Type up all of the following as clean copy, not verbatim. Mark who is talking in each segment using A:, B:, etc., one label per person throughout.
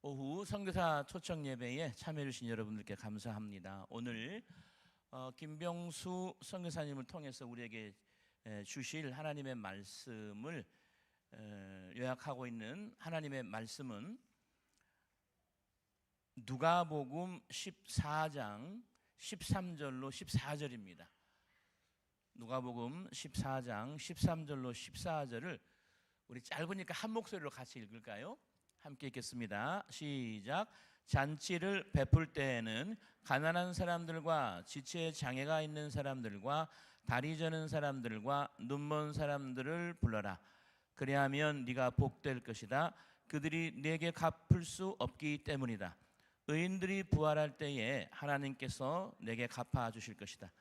A: 오후 선교사 초청 예배에 참여해 주신 여러분들께 감사합니다. 오늘 김병수 선교사님을 통해서 우리에게 주실 하나님의 말씀을 요약하고 있는 하나님의 말씀은 누가복음 14장 13절로 14절입니다. 누가복음 14장 13절로 14절을 우리 짧으니까 한 목소리로 같이 읽을까요? 함께 읽겠습니다. 시작. 잔치를 베풀 때에는 가난한 사람들과 지체에 장애가 있는 사람들과 다리 저는 사람들과 눈먼 사람들을 불러라. 그리하면 네가 복될 것이다. 그들이 네게 갚을 수 없기 때문이다. 의인들이 부활할 때에 하나님께서 내게 갚아 주실 것이다.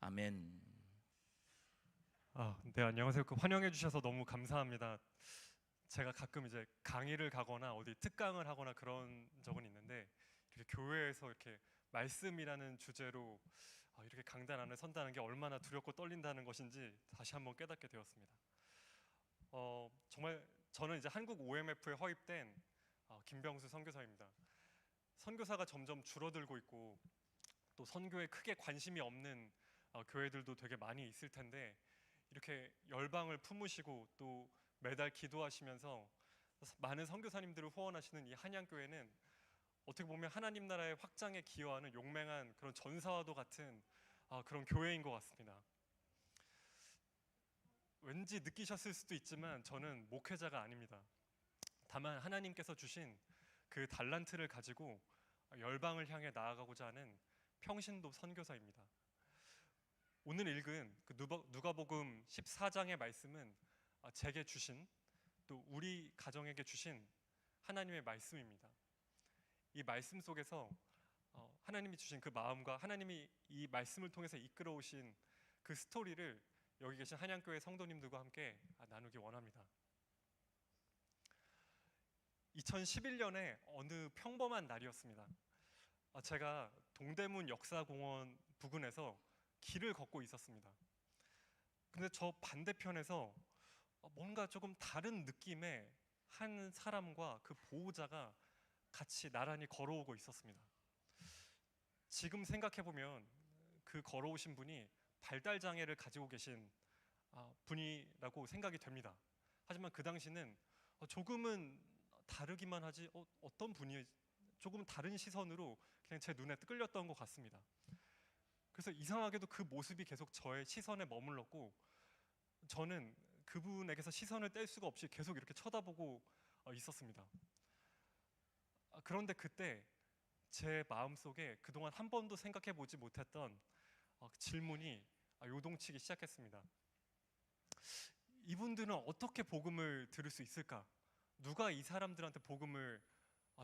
A: 아멘.
B: 네, 안녕하세요. 환영해 주셔서 너무 감사합니다. 제가 가끔 이제 강의를 가거나 어디 특강을 하거나 그런 적은 있는데 이렇게 교회에서 이렇게 말씀이라는 주제로 이렇게 강단 안에 선다는 게 얼마나 두렵고 떨린다는 것인지 다시 한번 깨닫게 되었습니다. 정말 저는 이제 한국 OMF에 허입된 김병수 선교사입니다. 선교사가 점점 줄어들고 있고 또 선교에 크게 관심이 없는 교회들도 되게 많이 있을 텐데 이렇게 열방을 품으시고 또 매달 기도하시면서 많은 선교사님들을 후원하시는 이 한양교회는 어떻게 보면 하나님 나라의 확장에 기여하는 용맹한 그런 전사와도 같은 그런 교회인 것 같습니다. 왠지 느끼셨을 수도 있지만 저는 목회자가 아닙니다. 다만 하나님께서 주신 그 달란트를 가지고 열방을 향해 나아가고자 하는 평신도 선교사입니다. 오늘 읽은 그 누가복음 14장의 말씀은 제게 주신 또 우리 가정에게 주신 하나님의 말씀입니다. 이 말씀 속에서 하나님이 주신 그 마음과 하나님이 이 말씀을 통해서 이끌어 오신 그 스토리를 여기 계신 한양교회 성도님들과 함께 나누기 원합니다. 2011년에 어느 평범한 날이었습니다. 제가 동대문 역사공원 부근에서 길을 걷고 있었습니다. 근데 저 반대편에서 뭔가 조금 다른 느낌의 한 사람과 그 보호자가 같이 나란히 걸어오고 있었습니다. 지금 생각해보면 그 걸어오신 분이 발달 장애를 가지고 계신 분이라고 생각이 됩니다. 하지만 그 당시는 조금은 다르기만 하지 어떤 분이 조금 다른 시선으로 그냥 제 눈에 끌렸던 것 같습니다. 그래서 이상하게도 그 모습이 계속 저의 시선에 머물렀고 저는 그분에게서 시선을 뗄 수가 없이 계속 이렇게 쳐다보고 있었습니다. 그런데 그때 제 마음속에 그동안 한 번도 생각해 보지 못했던 질문이 요동치기 시작했습니다. 이분들은 어떻게 복음을 들을 수 있을까? 누가 이 사람들한테 복음을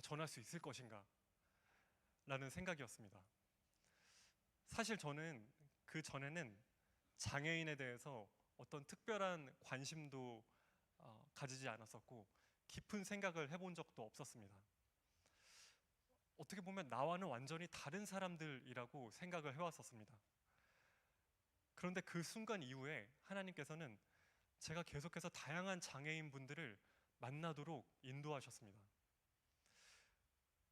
B: 전할 수 있을 것인가? 라는 생각이었습니다. 사실 저는 그 전에는 장애인에 대해서 어떤 특별한 관심도 가지지 않았었고 깊은 생각을 해본 적도 없었습니다. 어떻게 보면 나와는 완전히 다른 사람들이라고 생각을 해왔었습니다. 그런데 그 순간 이후에 하나님께서는 제가 계속해서 다양한 장애인 분들을 만나도록 인도하셨습니다.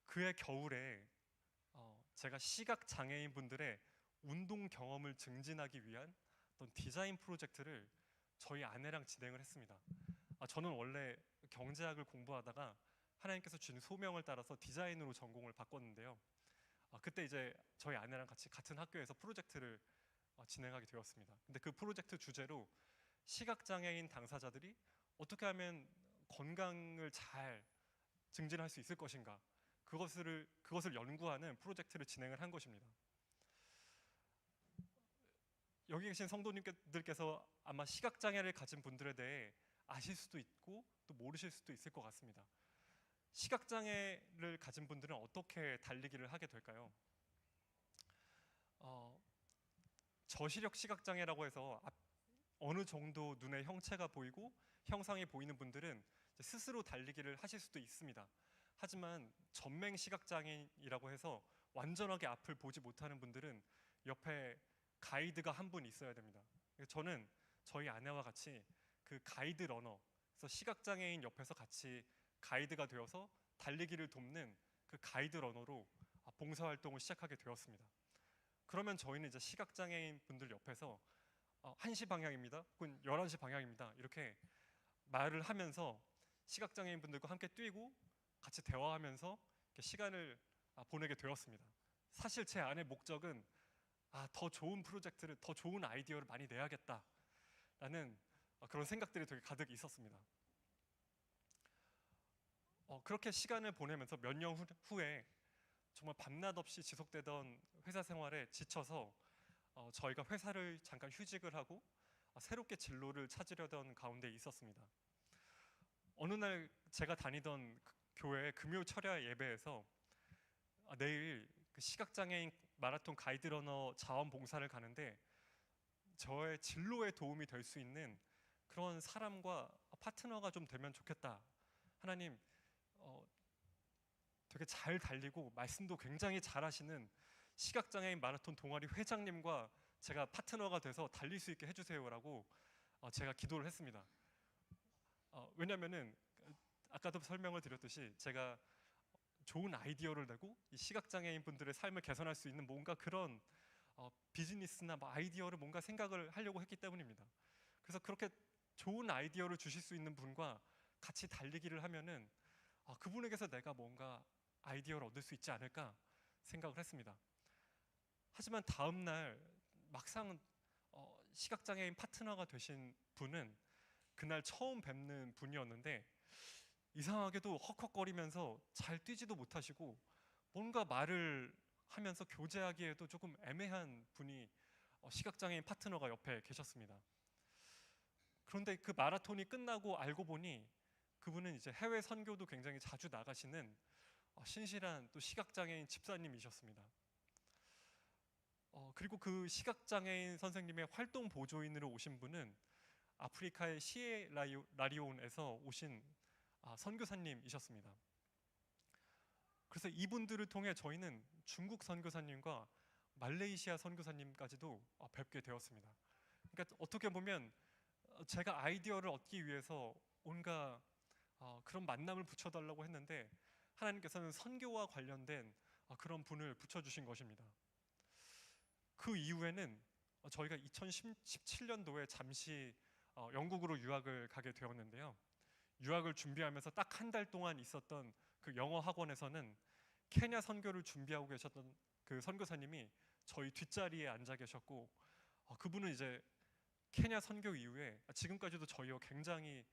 B: 그해 겨울에 제가 시각 장애인 분들의 운동 경험을 증진하기 위한 어떤 디자인 프로젝트를 저희 아내랑 진행을 했습니다. 저는 원래 경제학을 공부하다가 하나님께서 주신 소명을 따라서 디자인으로 전공을 바꿨는데요. 그때 이제 저희 아내랑 같이 같은 학교에서 프로젝트를 진행하게 되었습니다. 근데 그 프로젝트 주제로 시각장애인 당사자들이 어떻게 하면 건강을 잘 증진할 수 있을 것인가, 그것을 연구하는 프로젝트를 진행을 한 것입니다. 여기 계신 성도님들께서 아마 시각장애를 가진 분들에 대해 아실 수도 있고 또 모르실 수도 있을 것 같습니다. 시각장애를 가진 분들은 어떻게 달리기를 하게 될까요? 저시력 시각장애라고 해서 어느 정도 눈의 형체가 보이고 형상이 보이는 분들은 스스로 달리기를 하실 수도 있습니다. 하지만 전맹 시각장애인이라고 해서 완전하게 앞을 보지 못하는 분들은 옆에 가이드가 한 분 있어야 됩니다. 저는 저희 아내와 같이 그 가이드 러너, 그래서 시각장애인 옆에서 같이 가이드가 되어서 달리기를 돕는 그 가이드 러너로 봉사활동을 시작하게 되었습니다. 그러면 저희는 이제 시각장애인 분들 옆에서 1시 방향입니다. 혹은 11시 방향입니다. 이렇게 말을 하면서 시각장애인 분들과 함께 뛰고 같이 대화하면서 이렇게 시간을 보내게 되었습니다. 사실 제 안의 목적은 더 좋은 프로젝트를, 더 좋은 아이디어를 많이 내야겠다라는 그런 생각들이 되게 가득 있었습니다. 그렇게 시간을 보내면서 몇 년 후에 정말 밤낮 없이 지속되던 회사 생활에 지쳐서 저희가 회사를 잠깐 휴직을 하고 새롭게 진로를 찾으려던 가운데 있었습니다. 어느 날 제가 다니던 교회 금요 철야 예배에서 내일 그 시각장애인 마라톤 가이드러너 자원봉사를 가는데 저의 진로에 도움이 될 수 있는 그런 사람과 파트너가 좀 되면 좋겠다. 하나님, 되게 잘 달리고 말씀도 굉장히 잘하시는 시각장애인 마라톤 동아리 회장님과 제가 파트너가 돼서 달릴 수 있게 해주세요라고 제가 기도를 했습니다. 왜냐면은 아까도 설명을 드렸듯이 제가 좋은 아이디어를 내고 이 시각장애인 분들의 삶을 개선할 수 있는 뭔가 그런 비즈니스나 뭐 아이디어를 뭔가 생각을 하려고 했기 때문입니다. 그래서 그렇게 좋은 아이디어를 주실 수 있는 분과 같이 달리기를 하면은 그분에게서 내가 뭔가 아이디어를 얻을 수 있지 않을까 생각을 했습니다. 하지만 다음 날 막상 시각장애인 파트너가 되신 분은 그날 처음 뵙는 분이었는데 이상하게도 헉헉거리면서 잘 뛰지도 못하시고 뭔가 말을 하면서 교제하기에도 조금 애매한 분이 시각장애인 파트너가 옆에 계셨습니다. 그런데 그 마라톤이 끝나고 알고 보니 그분은 이제 해외 선교도 굉장히 자주 나가시는 신실한 또 시각장애인 집사님이셨습니다. 그리고 그 시각장애인 선생님의 활동 보조인으로 오신 분은 아프리카의 시에라리온에서 오신 선교사님이셨습니다. 그래서 이분들을 통해 저희는 중국 선교사님과 말레이시아 선교사님까지도 뵙게 되었습니다. 그러니까 어떻게 보면 제가 아이디어를 얻기 위해서 온갖 그런 만남을 붙여달라고 했는데 하나님께서는 선교와 관련된 그런 분을 붙여주신 것입니다. 그 이후에는 저희가 2017년도에 잠시 영국으로 유학을 가게 되었는데요. 유학을 준비하면서 딱 한 달 동안 있었던 그 영어 학원에서는 케냐 선교를 준비하고 계셨던 그 선교사님이 저희 뒷자리에 앉아 계셨고 그분은 이제 케냐 선교 이후에 지금까지도 저희와 굉장히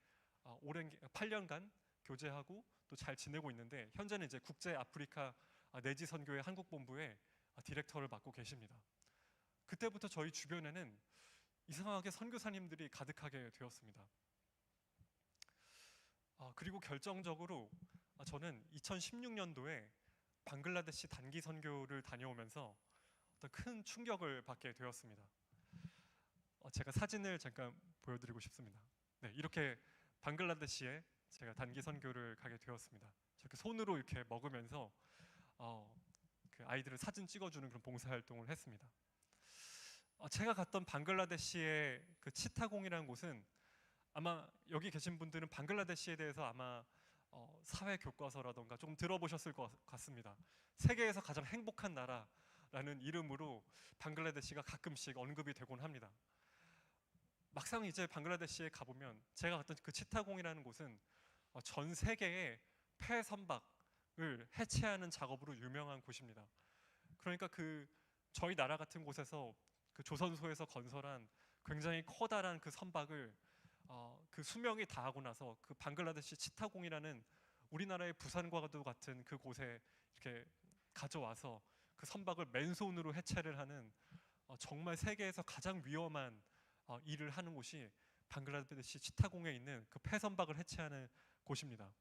B: 오랜 8년간 교제하고 또 잘 지내고 있는데 현재는 이제 국제 아프리카 내지 선교회 한국 본부의 디렉터를 맡고 계십니다. 그때부터 저희 주변에는 이상하게 선교사님들이 가득하게 되었습니다. 그리고 결정적으로 저는 2016년도에 방글라데시 단기 선교를 다녀오면서 어떤 큰 충격을 받게 되었습니다. 제가 사진을 잠깐 보여드리고 싶습니다. 네, 이렇게 방글라데시에 제가 단기 선교를 가게 되었습니다. 저렇게 손으로 이렇게 먹으면서 그 아이들을 사진 찍어주는 그런 봉사활동을 했습니다. 제가 갔던 방글라데시의 그 치타공이라는 곳은 아마 여기 계신 분들은 방글라데시에 대해서 아마 사회 교과서라던가 조금 들어보셨을 것 같습니다. 세계에서 가장 행복한 나라라는 이름으로 방글라데시가 가끔씩 언급이 되곤 합니다. 막상 이제 방글라데시에 가보면 제가 갔던 그 치타공이라는 곳은 전 세계의 폐 선박을 해체하는 작업으로 유명한 곳입니다. 그러니까 그 저희 나라 같은 곳에서 그 조선소에서 건설한 굉장히 커다란 그 선박을 그 수명이 다하고 나서 그 방글라데시 치타공이라는 우리나라의 부산과도 같은 그 곳에 이렇게 가져와서 그 선박을 맨손으로 해체를 하는 정말 세계에서 가장 위험한 일을 하는 곳이 방글라데시 치타공에 있는 그 폐선박을 해체하는 곳입니다.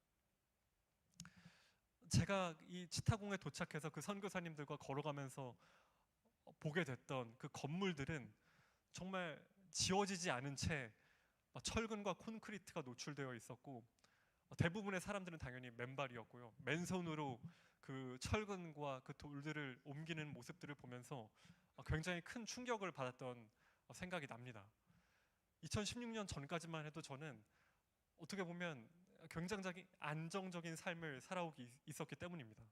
B: 제가 이 치타공에 도착해서 그 선교사님들과 걸어가면서 보게 됐던 그 건물들은 정말 지워지지 않은 채 철근과 콘크리트가 노출되어 있었고 대부분의 사람들은 당연히 맨발이었고요. 맨손으로 그 철근과 그 돌들을 옮기는 모습들을 보면서 굉장히 큰 충격을 받았던 생각이 납니다. 2016년 전까지만 해도 저는 어떻게 보면 굉장히 안정적인 삶을 살아오고 있었기 때문입니다.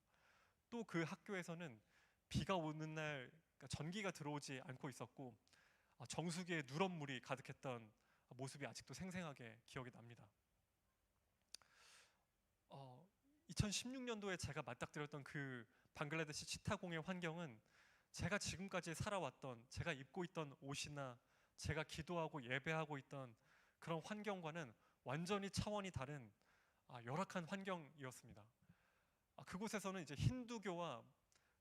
B: 또 그 학교에서는 비가 오는 날 그러니까 전기가 들어오지 않고 있었고 정수기에 누런 물이 가득했던 모습이 아직도 생생하게 기억이 납니다. 2016년도에 제가 맞닥뜨렸던 그 방글라데시 치타공의 환경은 제가 지금까지 살아왔던, 제가 입고 있던 옷이나 제가 기도하고 예배하고 있던 그런 환경과는 완전히 차원이 다른 열악한 환경이었습니다. 그곳에서는 이제 힌두교와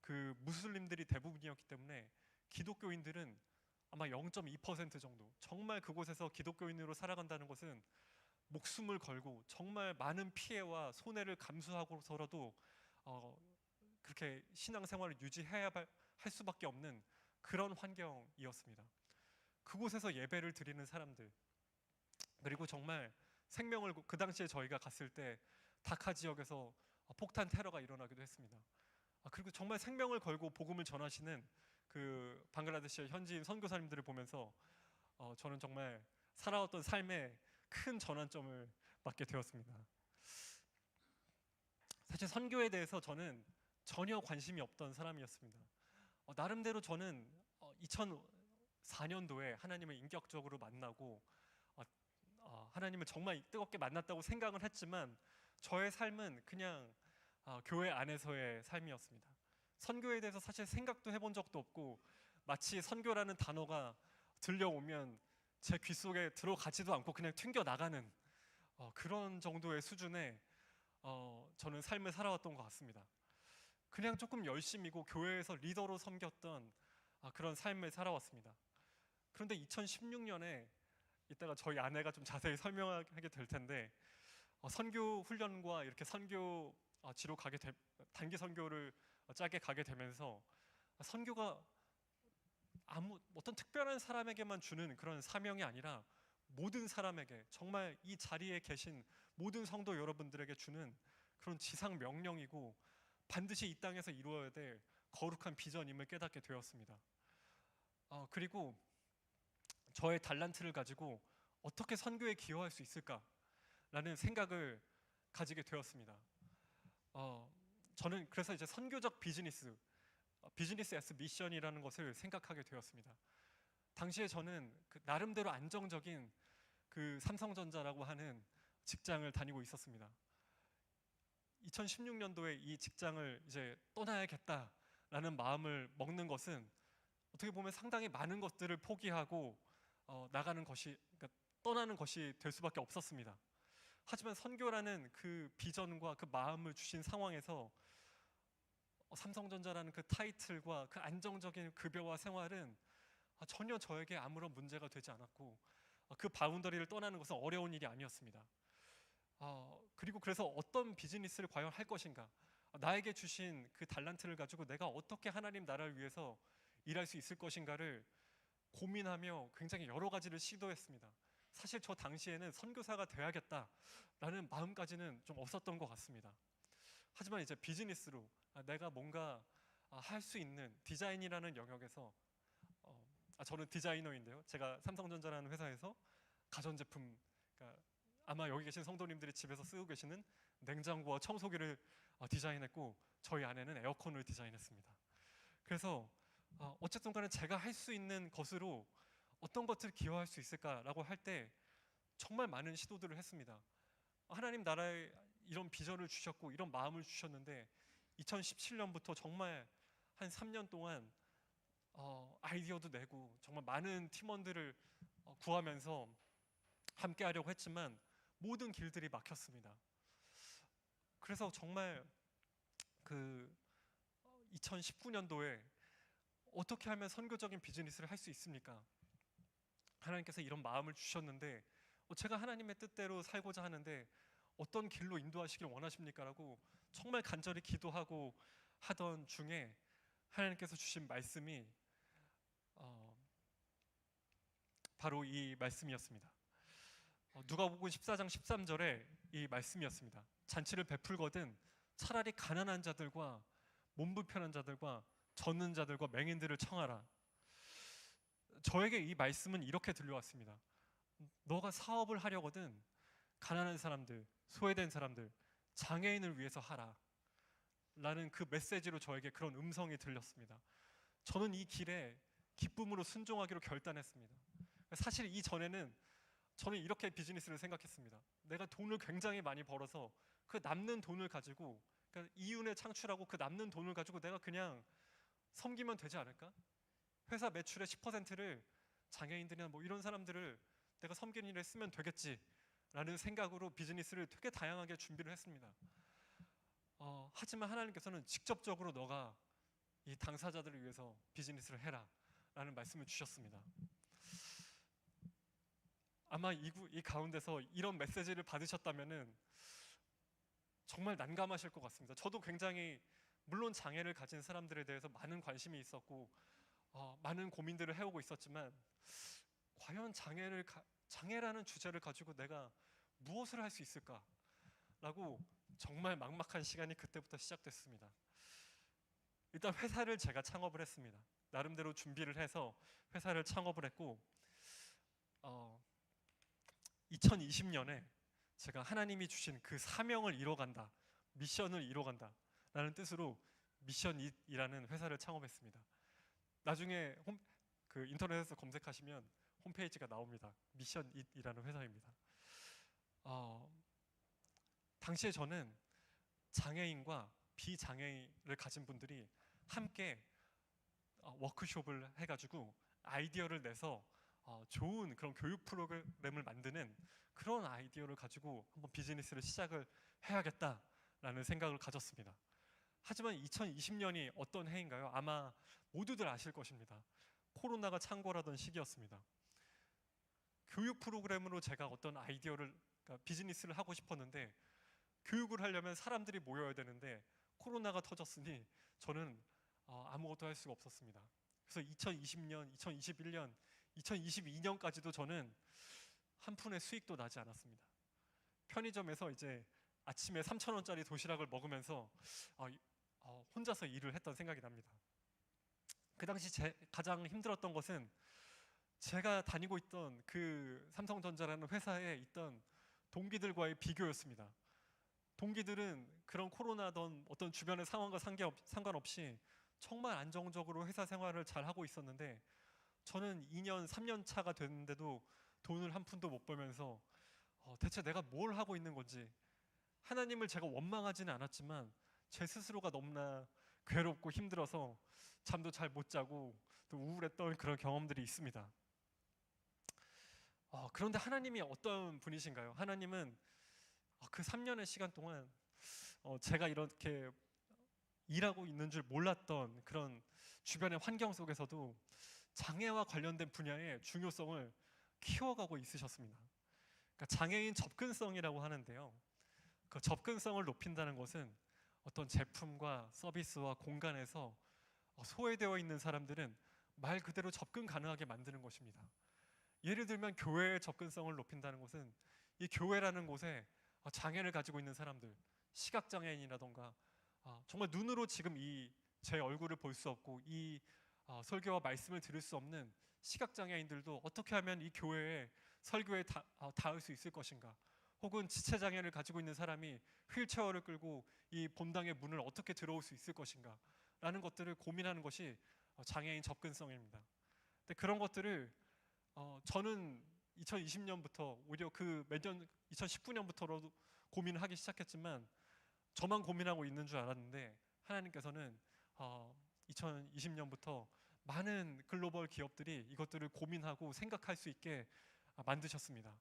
B: 그 무슬림들이 대부분이었기 때문에 기독교인들은 아마 0.2% 정도, 정말 그곳에서 기독교인으로 살아간다는 것은 목숨을 걸고 정말 많은 피해와 손해를 감수하고서라도 그렇게 신앙생활을 유지해야 할 수밖에 없는 그런 환경이었습니다. 그곳에서 예배를 드리는 사람들, 그리고 정말 생명을 그 당시에 저희가 갔을 때 다카 지역에서 폭탄 테러가 일어나기도 했습니다. 그리고 정말 생명을 걸고 복음을 전하시는 그 방글라데시의 현지인 선교사님들을 보면서 저는 정말 살아왔던 삶에 큰 전환점을 맞게 되었습니다. 사실 선교에 대해서 저는 전혀 관심이 없던 사람이었습니다. 나름대로 저는 2004년도에 하나님을 인격적으로 만나고 하나님을 정말 뜨겁게 만났다고 생각을 했지만 저의 삶은 그냥 교회 안에서의 삶이었습니다. 선교에 대해서 사실 생각도 해본 적도 없고 마치 선교라는 단어가 들려오면 제 귀 속에 들어가지도 않고 그냥 튕겨 나가는 그런 정도의 수준의 저는 삶을 살아왔던 것 같습니다. 그냥 조금 열심히고 교회에서 리더로 섬겼던 그런 삶을 살아왔습니다. 그런데 2016년에 이따가 저희 아내가 좀 자세히 설명하게 될 텐데 선교 훈련과 이렇게 선교 지로 단기 선교를 짜게 가게 되면서 선교가 어떤 특별한 사람에게만 주는 그런 사명이 아니라 모든 사람에게, 정말 이 자리에 계신 모든 성도 여러분들에게 주는 그런 지상 명령이고 반드시 이 땅에서 이루어야 될 거룩한 비전임을 깨닫게 되었습니다. 그리고 저의 달란트를 가지고 어떻게 선교에 기여할 수 있을까라는 생각을 가지게 되었습니다. 저는 그래서 이제 선교적 비즈니스 as 미션이라는 것을 생각하게 되었습니다. 당시에 저는 그 나름대로 안정적인 그 삼성전자라고 하는 직장을 다니고 있었습니다. 2016년도에 이 직장을 이제 떠나야겠다라는 마음을 먹는 것은 어떻게 보면 상당히 많은 것들을 포기하고 그러니까 떠나는 것이 될 수밖에 없었습니다. 하지만 선교라는 그 비전과 그 마음을 주신 상황에서 삼성전자라는 그 타이틀과 그 안정적인 급여와 생활은 전혀 저에게 아무런 문제가 되지 않았고 그 바운더리를 떠나는 것은 어려운 일이 아니었습니다. 그리고 그래서 어떤 비즈니스를 과연 할 것인가, 나에게 주신 그 달란트를 가지고 내가 어떻게 하나님 나라를 위해서 일할 수 있을 것인가를 고민하며 굉장히 여러 가지를 시도했습니다. 사실 저 당시에는 선교사가 돼야겠다라는 마음까지는 좀 없었던 것 같습니다. 하지만 이제 비즈니스로 내가 뭔가 할 수 있는 디자인이라는 영역에서 저는 디자이너인데요. 제가 삼성전자라는 회사에서 가전제품, 그러니까 아마 여기 계신 성도님들이 집에서 쓰고 계시는 냉장고와 청소기를 디자인했고 저희 아내는 에어컨을 디자인했습니다. 그래서 어쨌든 간에 제가 할 수 있는 것으로 어떤 것을 기여할 수 있을까라고 할 때 정말 많은 시도들을 했습니다. 하나님 나라에 이런 비전을 주셨고 이런 마음을 주셨는데 2017년부터 정말 한 3년 동안 아이디어도 내고 정말 많은 팀원들을 구하면서 함께 하려고 했지만 모든 길들이 막혔습니다. 그래서 정말 그 2019년도에 어떻게 하면 선교적인 비즈니스를 할 수 있습니까? 하나님께서 이런 마음을 주셨는데 제가 하나님의 뜻대로 살고자 하는데 어떤 길로 인도하시길 원하십니까? 라고 정말 간절히 기도하고 하던 중에 하나님께서 주신 말씀이 바로 이 말씀이었습니다. 누가복음 14장 13절에 이 말씀이었습니다. 잔치를 베풀거든 차라리 가난한 자들과 몸 불편한 자들과 젖는 자들과 맹인들을 청하라. 저에게 이 말씀은 이렇게 들려왔습니다. 너가 사업을 하려거든 가난한 사람들, 소외된 사람들, 장애인을 위해서 하라 라는 그 메시지로 저에게 그런 음성이 들렸습니다. 저는 이 길에 기쁨으로 순종하기로 결단했습니다. 사실 이전에는 저는 이렇게 비즈니스를 생각했습니다. 내가 돈을 굉장히 많이 벌어서 그 남는 돈을 가지고, 그러니까 이윤에 창출하고 그 남는 돈을 가지고 내가 그냥 섬기면 되지 않을까? 회사 매출의 10%를 장애인들이나 뭐 이런 사람들을 내가 섬기는 일에 쓰면 되겠지라는 생각으로 비즈니스를 되게 다양하게 준비를 했습니다. 하지만 하나님께서는 직접적으로 너가 이 당사자들을 위해서 비즈니스를 해라 라는 말씀을 주셨습니다. 아마 이 가운데서 이런 메시지를 받으셨다면은 정말 난감하실 것 같습니다. 저도 굉장히 물론 장애를 가진 사람들에 대해서 많은 관심이 있었고 많은 고민들을 해오고 있었지만 과연 장애라는 주제를 가지고 내가 무엇을 할 수 있을까라고 정말 막막한 시간이 그때부터 시작됐습니다. 일단 회사를 제가 창업을 했습니다. 나름대로 준비를 해서 회사를 창업을 했고 2020년에 제가 하나님이 주신 그 사명을 이뤄간다, 미션을 이뤄간다 라는 뜻으로 미션잇이라는 회사를 창업했습니다. 나중에 그 인터넷에서 검색하시면 홈페이지가 나옵니다. 미션잇이라는 회사입니다. 당시에 저는 장애인과 비장애인을 가진 분들이 함께 워크숍을 해가지고 아이디어를 내서 좋은 그런 교육 프로그램을 만드는 그런 아이디어를 가지고 한번 비즈니스를 시작을 해야겠다라는 생각을 가졌습니다. 하지만 2020년이 어떤 해인가요? 아마 모두들 아실 것입니다. 코로나가 창궐하던 시기였습니다. 교육 프로그램으로 제가 어떤 아이디어를, 그러니까 비즈니스를 하고 싶었는데 교육을 하려면 사람들이 모여야 되는데 코로나가 터졌으니 저는 아무것도 할 수가 없었습니다. 그래서 2020년, 2021년, 2022년까지도 저는 한 푼의 수익도 나지 않았습니다. 편의점에서 이제 아침에 3,000원짜리 도시락을 먹으면서 혼자서 일을 했던 생각이 납니다. 그 당시 가장 힘들었던 것은 제가 다니고 있던 그 삼성전자라는 회사에 있던 동기들과의 비교였습니다. 동기들은 그런 코로나던 어떤 주변의 상황과 상관없이 정말 안정적으로 회사 생활을 잘 하고 있었는데 저는 2년, 3년 차가 됐는데도 돈을 한 푼도 못 벌면서 대체 내가 뭘 하고 있는 건지, 하나님을 제가 원망하지는 않았지만 제 스스로가 너무나 괴롭고 힘들어서 잠도 잘 못 자고 또 우울했던 그런 경험들이 있습니다. 그런데 하나님이 어떤 분이신가요? 하나님은 그 3년의 시간 동안 제가 이렇게 일하고 있는 줄 몰랐던 그런 주변의 환경 속에서도 장애와 관련된 분야의 중요성을 키워가고 있으셨습니다. 그러니까 장애인 접근성이라고 하는데요. 그 접근성을 높인다는 것은 어떤 제품과 서비스와 공간에서 소외되어 있는 사람들은 말 그대로 접근 가능하게 만드는 것입니다. 예를 들면 교회의 접근성을 높인다는 것은 이 교회라는 곳에 장애를 가지고 있는 사람들, 시각장애인이라던가 정말 눈으로 지금 제 얼굴을 볼 수 없고 이 설교와 말씀을 들을 수 없는 시각장애인들도 어떻게 하면 이 교회에 설교에 닿을 수 있을 것인가, 혹은 지체장애를 가지고 있는 사람이 휠체어를 끌고 이 본당의 문을 어떻게 들어올 수 있을 것인가 라는 것들을 고민하는 것이 장애인 접근성입니다. 근데 그런 것들을 저는 2020년부터 오히려 그 매년 2019년부터라도 고민을 하기 시작했지만 저만 고민하고 있는 줄 알았는데 하나님께서는 2020년부터 많은 글로벌 기업들이 이것들을 고민하고 생각할 수 있게 만드셨습니다.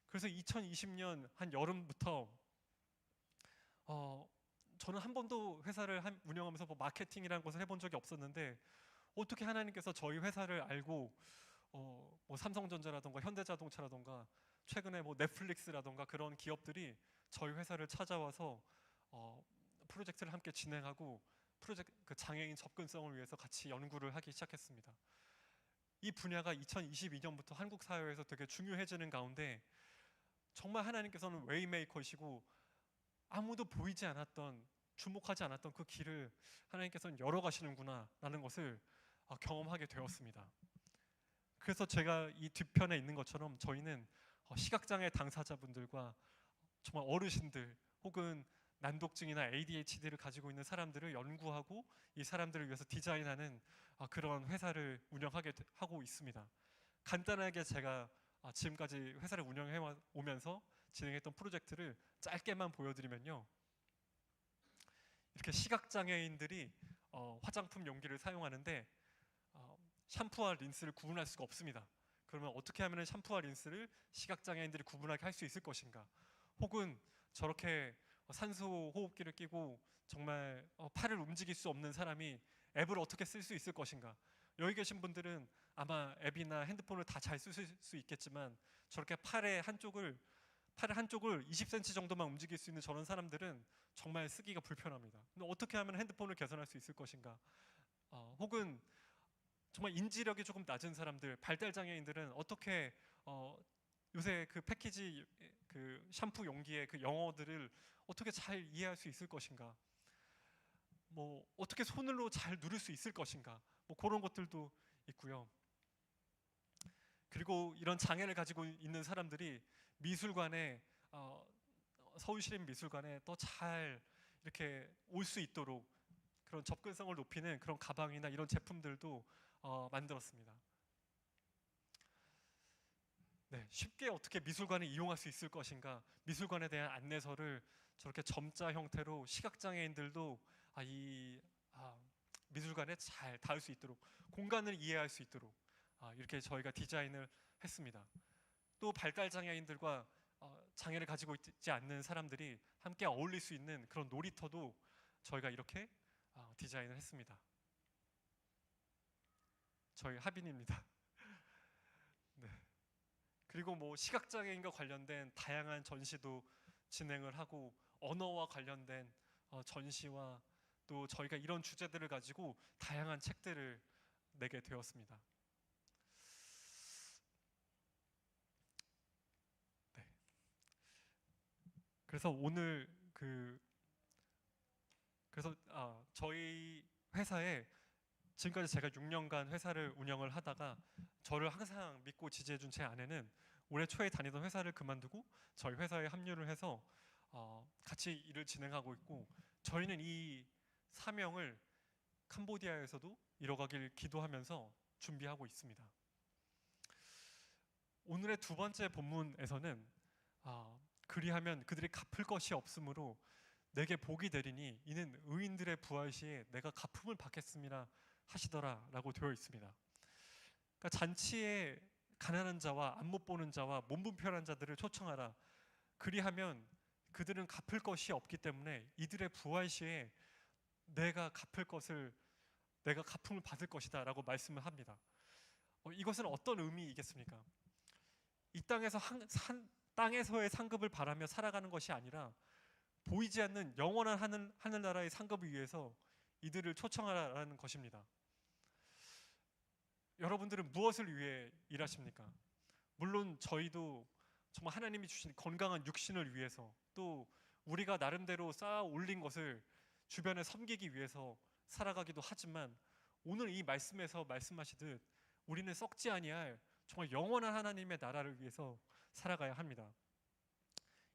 B: 그래서 2020년 한 여름부터 저는 한 번도 회사를 운영하면서 뭐 마케팅이라는 것을 해본 적이 없었는데 어떻게 하나님께서 저희 회사를 알고 뭐 삼성전자라던가 현대자동차라던가 최근에 뭐 넷플릭스라던가 그런 기업들이 저희 회사를 찾아와서 프로젝트를 함께 진행하고 그 장애인 접근성을 위해서 같이 연구를 하기 시작했습니다. 이 분야가 2022년부터 한국 사회에서 되게 중요해지는 가운데 정말 하나님께서는 웨이메이커이시고 아무도 보이지 않았던, 주목하지 않았던 그 길을 하나님께서는 열어가시는구나 라는 것을 경험하게 되었습니다. 그래서 제가 이 뒤편에 있는 것처럼 저희는 시각장애 당사자분들과 정말 어르신들 혹은 난독증이나 ADHD를 가지고 있는 사람들을 연구하고 이 사람들을 위해서 디자인하는 그런 회사를 하고 있습니다. 간단하게 제가 지금까지 회사를 운영해 오면서 진행했던 프로젝트를 짧게만 보여드리면요. 이렇게 시각장애인들이 화장품 용기를 사용하는데 샴푸와 린스를 구분할 수가 없습니다. 그러면 어떻게 하면 샴푸와 린스를 시각장애인들이 구분하게 할 수 있을 것인가? 혹은 저렇게 산소 호흡기를 끼고 정말 팔을 움직일 수 없는 사람이 앱을 어떻게 쓸 수 있을 것인가? 여기 계신 분들은 아마 앱이나 핸드폰을 다 잘 쓸 수 있겠지만 저렇게 팔의 한쪽을 20cm 정도만 움직일 수 있는 저런 사람들은 정말 쓰기가 불편합니다. 근데 어떻게 하면 핸드폰을 개선할 수 있을 것인가? 혹은 정말 인지력이 조금 낮은 사람들, 발달 장애인들은 어떻게 요새 그 패키지 그 샴푸 용기의 그 영어들을 어떻게 잘 이해할 수 있을 것인가? 뭐 어떻게 손으로 잘 누를 수 있을 것인가? 뭐 그런 것들도 있고요. 그리고 이런 장애를 가지고 있는 사람들이 미술관에 서울시립미술관에 더 잘 이렇게 올 수 있도록 그런 접근성을 높이는 그런 가방이나 이런 제품들도 만들었습니다. 네, 쉽게 어떻게 미술관을 이용할 수 있을 것인가? 미술관에 대한 안내서를 저렇게 점자 형태로 시각장애인들도 미술관에 잘 닿을 수 있도록 공간을 이해할 수 있도록 이렇게 저희가 디자인을 했습니다. 또 발달 장애인들과 장애를 가지고 있지 않는 사람들이 함께 어울릴 수 있는 그런 놀이터도 저희가 이렇게 디자인을 했습니다. 저희 하빈입니다. 네. 그리고 뭐 시각장애인과 관련된 다양한 전시도 진행을 하고 언어와 관련된 전시와 또 저희가 이런 주제들을 가지고 다양한 책들을 내게 되었습니다. 네. 그래서 오늘 저희 회사에 지금까지 제가 6년간 회사를 운영을 하다가 저를 항상 믿고 지지해준 제 아내는 올해 초에 다니던 회사를 그만두고 저희 회사에 합류를 해서 같이 일을 진행하고 있고 저희는 이 사명을 캄보디아에서도 이뤄가길 기도하면서 준비하고 있습니다. 오늘의 두 번째 본문에서는 그리하면 그들이 갚을 것이 없으므로 내게 복이 되리니 이는 의인들의 부활 시에 내가 갚음을 받겠음이라 하시더라라고 되어 있습니다. 그러니까 잔치에 가난한 자와 안 못 보는 자와 몸 불편한 자들을 초청하라. 그리하면 그들은 갚을 것이 없기 때문에 이들의 부활 시에 내가 갚음을 받을 것이다라고 말씀을 합니다. 이것은 어떤 의미이겠습니까? 이 땅에서의 상급을 바라며 살아가는 것이 아니라 보이지 않는 영원한 하늘나라의 상급을 위해서 이들을 초청하라는 것입니다. 여러분들은 무엇을 위해 일하십니까? 물론 저희도 정말 하나님이 주신 건강한 육신을 위해서 또 우리가 나름대로 쌓아 올린 것을 주변에 섬기기 위해서 살아가기도 하지만 오늘 이 말씀에서 말씀하시듯 우리는 썩지 아니할 정말 영원한 하나님의 나라를 위해서 살아가야 합니다.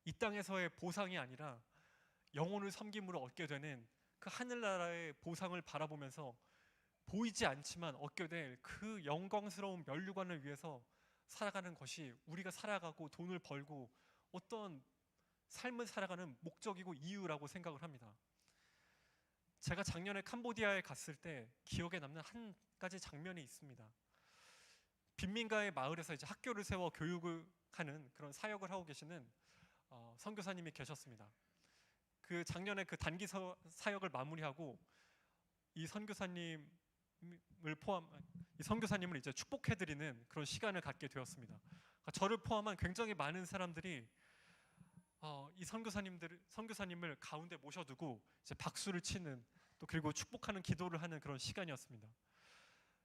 B: 이 땅에서의 보상이 아니라 영혼을 섬김으로 얻게 되는 그 하늘나라의 보상을 바라보면서 보이지 않지만 얻게 될 그 영광스러운 면류관을 위해서 살아가는 것이 우리가 살아가고 돈을 벌고 어떤 삶을 살아가는 목적이고 이유라고 생각을 합니다. 제가 작년에 캄보디아에 갔을 때 기억에 남는 한 가지 장면이 있습니다. 빈민가의 마을에서 이제 학교를 세워 교육을 하는 그런 사역을 하고 계시는 선교사님이 계셨습니다. 그 작년에 그 단기 사역을 마무리하고 이 선교사님을 이제 축복해드리는 그런 시간을 갖게 되었습니다. 저를 포함한 굉장히 많은 사람들이 이 선교사님을 가운데 모셔두고 이제 박수를 치는 또 그리고 축복하는 기도를 하는 그런 시간이었습니다.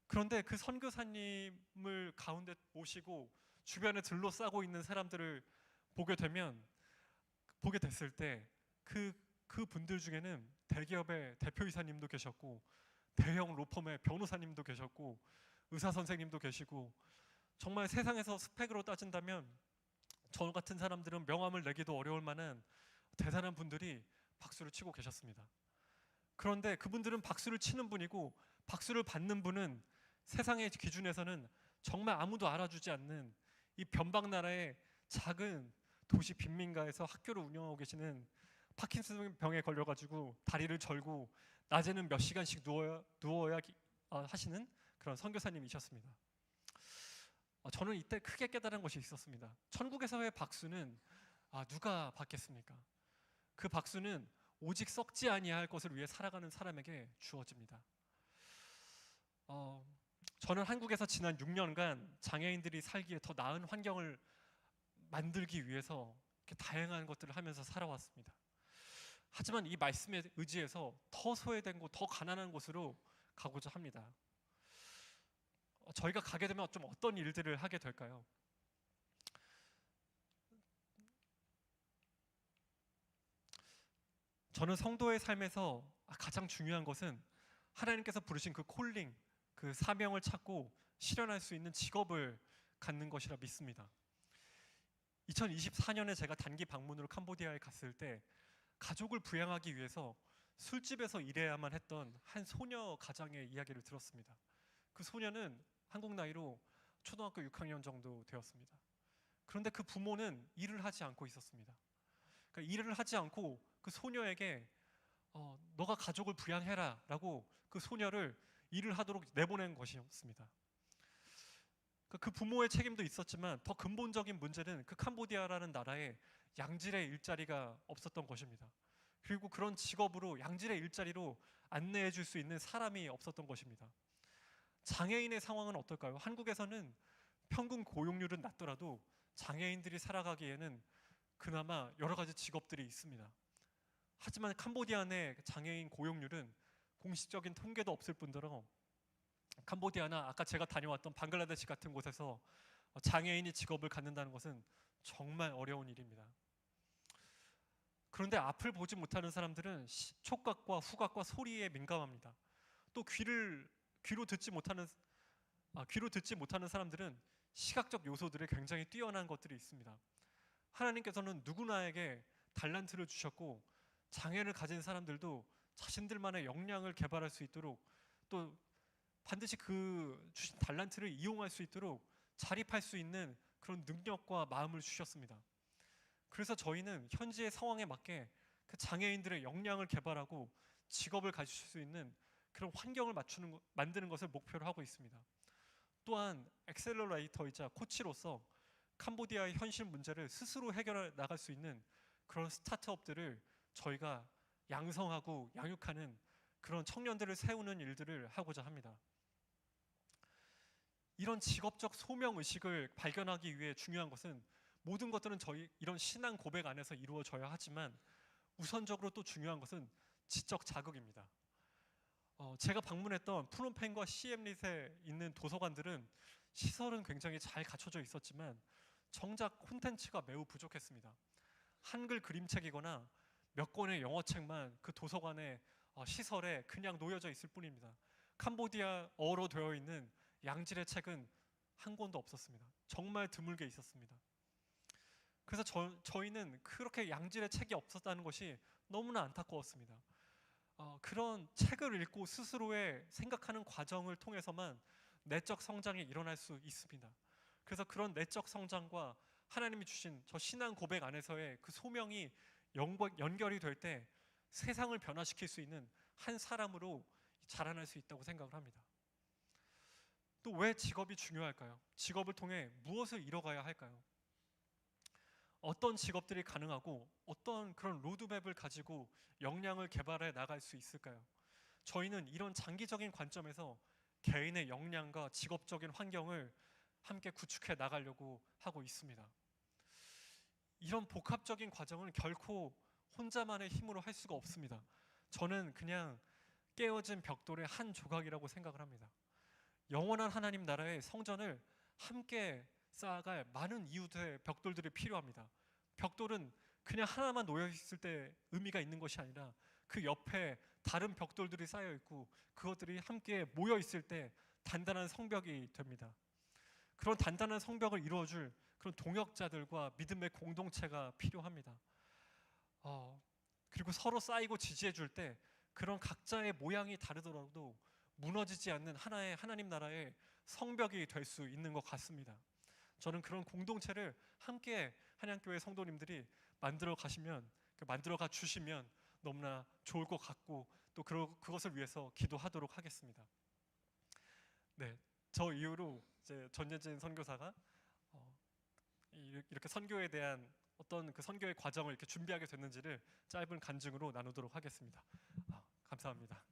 B: 그런데 그 선교사님을 가운데 모시고 주변에 둘러싸고 있는 사람들을 보게 됐을 때 그 분들 중에는 대기업의 대표이사님도 계셨고 대형 로펌의 변호사님도 계셨고 의사 선생님도 계시고 정말 세상에서 스펙으로 따진다면 저 같은 사람들은 명함을 내기도 어려울 만한 대단한 분들이 박수를 치고 계셨습니다. 그런데 그분들은 박수를 치는 분이고 박수를 받는 분은 세상의 기준에서는 정말 아무도 알아주지 않는 이 변방나라의 작은 도시 빈민가에서 학교를 운영하고 계시는 파킨슨 병에 걸려가지고 다리를 절고 낮에는 몇 시간씩 누워야 하시는 그런 선교사님이셨습니다. 저는 이때 크게 깨달은 것이 있었습니다. 천국에서의 박수는 누가 받겠습니까? 그 박수는 오직 썩지 아니할 것을 위해 살아가는 사람에게 주어집니다. 저는 한국에서 지난 6년간 장애인들이 살기에 더 나은 환경을 만들기 위해서 이렇게 다양한 것들을 하면서 살아왔습니다. 하지만 이 말씀에 의지해서 더 소외된 곳, 더 가난한 곳으로 가고자 합니다. 저희가 가게 되면 좀 어떤 일들을 하게 될까요? 저는 성도의 삶에서 가장 중요한 것은 하나님께서 부르신 그 콜링, 그 사명을 찾고 실현할 수 있는 직업을 갖는 것이라 믿습니다. 2024년에 제가 단기 방문으로 캄보디아에 갔을 때 가족을 부양하기 위해서 술집에서 일해야만 했던 한 소녀 가장의 이야기를 들었습니다. 그 소녀는 한국 나이로 초등학교 6학년 정도 되었습니다. 그런데 그 부모는 일을 하지 않고 있었습니다. 그러니까 일을 하지 않고 그 소녀에게 너가 가족을 부양해라 라고 그 소녀를 일을 하도록 내보낸 것이었습니다. 그 부모의 책임도 있었지만 더 근본적인 문제는 그 캄보디아라는 나라에 양질의 일자리가 없었던 것입니다. 그리고 그런 직업으로 양질의 일자리로 안내해 줄 수 있는 사람이 없었던 것입니다. 장애인의 상황은 어떨까요? 한국에서는 평균 고용률은 낮더라도 장애인들이 살아가기에는 그나마 여러 가지 직업들이 있습니다. 하지만 캄보디아 내 장애인 고용률은 공식적인 통계도 없을 뿐더러 캄보디아나 아까 제가 다녀왔던 방글라데시 같은 곳에서 장애인이 직업을 갖는다는 것은 정말 어려운 일입니다. 그런데 앞을 보지 못하는 사람들은 촉각과 후각과 소리에 민감합니다. 또 귀로 듣지 못하는 사람들은 시각적 요소들에 굉장히 뛰어난 것들이 있습니다. 하나님께서는 누구나에게 달란트를 주셨고 장애를 가진 사람들도 자신들만의 역량을 개발할 수 있도록 또 반드시 그 주신 달란트를 이용할 수 있도록 자립할 수 있는 그런 능력과 마음을 주셨습니다. 그래서 저희는 현지의 상황에 맞게 그 장애인들의 역량을 개발하고 직업을 가질 수 있는 그런 환경을 만드는 것을 목표로 하고 있습니다. 또한 엑셀러레이터이자 코치로서 캄보디아의 현실 문제를 스스로 해결해 나갈 수 있는 그런 스타트업들을 저희가 양성하고 양육하는 그런 청년들을 세우는 일들을 하고자 합니다. 이런 직업적 소명 의식을 발견하기 위해 중요한 것은 모든 것들은 저희 이런 신앙 고백 안에서 이루어져야 하지만 우선적으로 또 중요한 것은 지적 자극입니다. 제가 방문했던 프놈펜과 시엠릿에 있는 도서관들은 시설은 굉장히 잘 갖춰져 있었지만 정작 콘텐츠가 매우 부족했습니다. 한글 그림책이거나 몇 권의 영어책만 그 도서관의 시설에 그냥 놓여져 있을 뿐입니다. 캄보디아어로 되어 있는 양질의 책은 한 권도 없었습니다. 정말 드물게 있었습니다. 그래서 저희는 그렇게 양질의 책이 없었다는 것이 너무나 안타까웠습니다. 그런 책을 읽고 스스로의 생각하는 과정을 통해서만 내적 성장이 일어날 수 있습니다. 그래서 그런 내적 성장과 하나님이 주신 저 신앙 고백 안에서의 그 소명이 연결이 될 때 세상을 변화시킬 수 있는 한 사람으로 자라날 수 있다고 생각을 합니다. 또 왜 직업이 중요할까요? 직업을 통해 무엇을 이뤄가야 할까요? 어떤 직업들이 가능하고 어떤 그런 로드맵을 가지고 역량을 개발해 나갈 수 있을까요? 저희는 이런 장기적인 관점에서 개인의 역량과 직업적인 환경을 함께 구축해 나가려고 하고 있습니다. 이런 복합적인 과정은 결코 혼자만의 힘으로 할 수가 없습니다. 저는 그냥 깨어진 벽돌의 한 조각이라고 생각을 합니다. 영원한 하나님 나라의 성전을 함께 쌓아갈 많은 이웃의 벽돌들이 필요합니다. 벽돌은 그냥 하나만 놓여 있을 때 의미가 있는 것이 아니라 그 옆에 다른 벽돌들이 쌓여 있고 그것들이 함께 모여 있을 때 단단한 성벽이 됩니다. 그런 단단한 성벽을 이루어줄 그런 동역자들과 믿음의 공동체가 필요합니다. 그리고 서로 쌓이고 지지해 줄 때 그런 각자의 모양이 다르더라도 무너지지 않는 하나의 하나님 나라의 성벽이 될 수 있는 것 같습니다. 저는 그런 공동체를 함께 한양교회 성도님들이 만들어 가 주시면 너무나 좋을 것 같고 또 그것을 위해서 기도하도록 하겠습니다. 네, 저 이후로 이제 전예진 선교사가 이렇게 선교에 대한 어떤 그 선교의 과정을 이렇게 준비하게 됐는지를 짧은 간증으로 나누도록 하겠습니다. 감사합니다.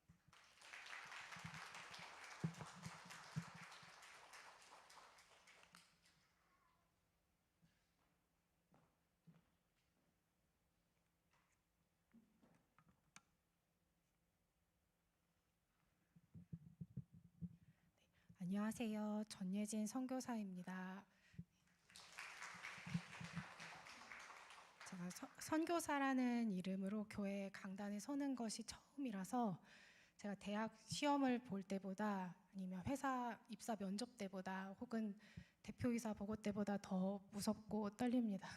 C: 안녕하세요. 전예진 선교사입니다. 제가 선교사라는 이름으로 교회 강단에 서는 것이 처음이라서 제가 대학 시험을 볼 때보다 아니면 회사 입사 면접 때보다 혹은 대표이사 보고 때보다 더 무섭고 떨립니다.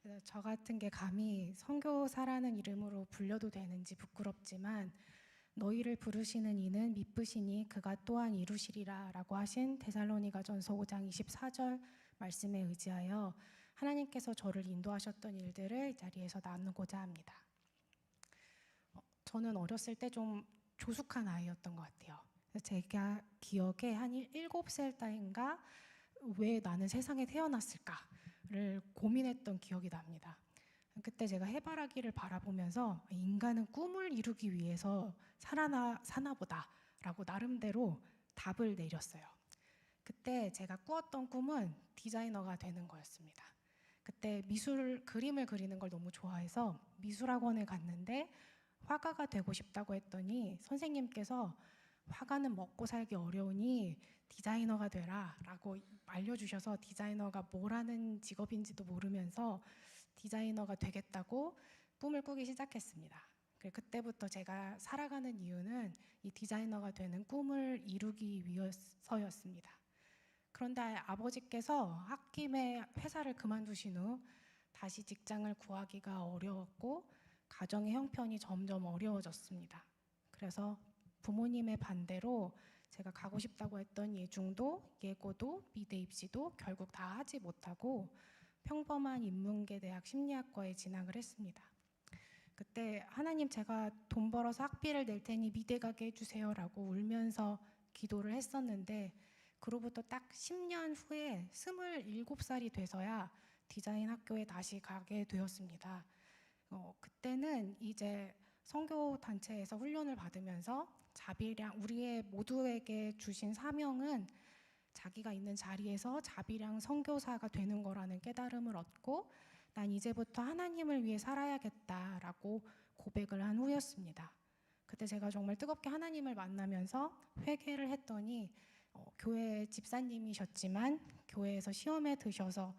C: 그래서 저 같은 게 감히 선교사라는 이름으로 불려도 되는지 부끄럽지만 너희를 부르시는 이는 미쁘시니 그가 또한 이루시리라 라고 하신 데살로니가전서 5장 24절 말씀에 의지하여 하나님께서 저를 인도하셨던 일들을 이 자리에서 나누고자 합니다. 저는 어렸을 때 좀 조숙한 아이였던 것 같아요. 제가 기억에 한 7살 때인가 왜 나는 세상에 태어났을까를 고민했던 기억이 납니다. 그때 제가 해바라기를 바라보면서 인간은 꿈을 이루기 위해서 사나 보다라고 나름대로 답을 내렸어요. 그때 제가 꾸었던 꿈은 디자이너가 되는 거였습니다. 그때 그림을 그리는 걸 너무 좋아해서 미술학원에 갔는데 화가가 되고 싶다고 했더니 선생님께서 화가는 먹고 살기 어려우니 디자이너가 되라 라고 알려주셔서 디자이너가 뭐라는 직업인지도 모르면서 디자이너가 되겠다고 꿈을 꾸기 시작했습니다. 그때부터 제가 살아가는 이유는 이 디자이너가 되는 꿈을 이루기 위해서였습니다. 그런데 아버지께서 홧김에 회사를 그만두신 후 다시 직장을 구하기가 어려웠고 가정의 형편이 점점 어려워졌습니다. 그래서 부모님의 반대로 제가 가고 싶다고 했던 예중도, 예고도, 미대 입시도 결국 다 하지 못하고 평범한 인문계 대학 심리학과에 진학을 했습니다. 그때 하나님 제가 돈 벌어서 학비를 낼 테니 미대 가게 해주세요 라고 울면서 기도를 했었는데 그로부터 딱 10년 후에 27살이 돼서야 디자인 학교에 다시 가게 되었습니다. 그때는 이제 선교 단체에서 훈련을 받으면서 우리의 모두에게 주신 사명은 자기가 있는 자리에서 자비량 선교사가 되는 거라는 깨달음을 얻고 난 이제부터 하나님을 위해 살아야겠다라고 고백을 한 후였습니다. 그때 제가 정말 뜨겁게 하나님을 만나면서 회개를 했더니 교회 집사님이셨지만 교회에서 시험에 드셔서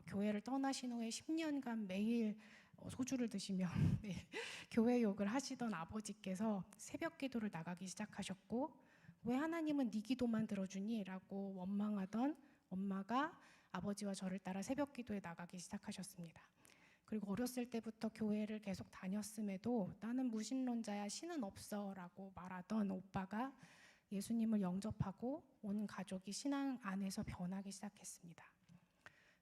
C: 교회를 떠나신 후에 10년간 매일 소주를 드시며 교회 욕을 하시던 아버지께서 새벽 기도를 나가기 시작하셨고 왜 하나님은 네 기도만 들어주니? 라고 원망하던 엄마가 아버지와 저를 따라 새벽 기도에 나가기 시작하셨습니다. 그리고 어렸을 때부터 교회를 계속 다녔음에도 나는 무신론자야, 신은 없어 라고 말하던 오빠가 예수님을 영접하고 온 가족이 신앙 안에서 변하기 시작했습니다.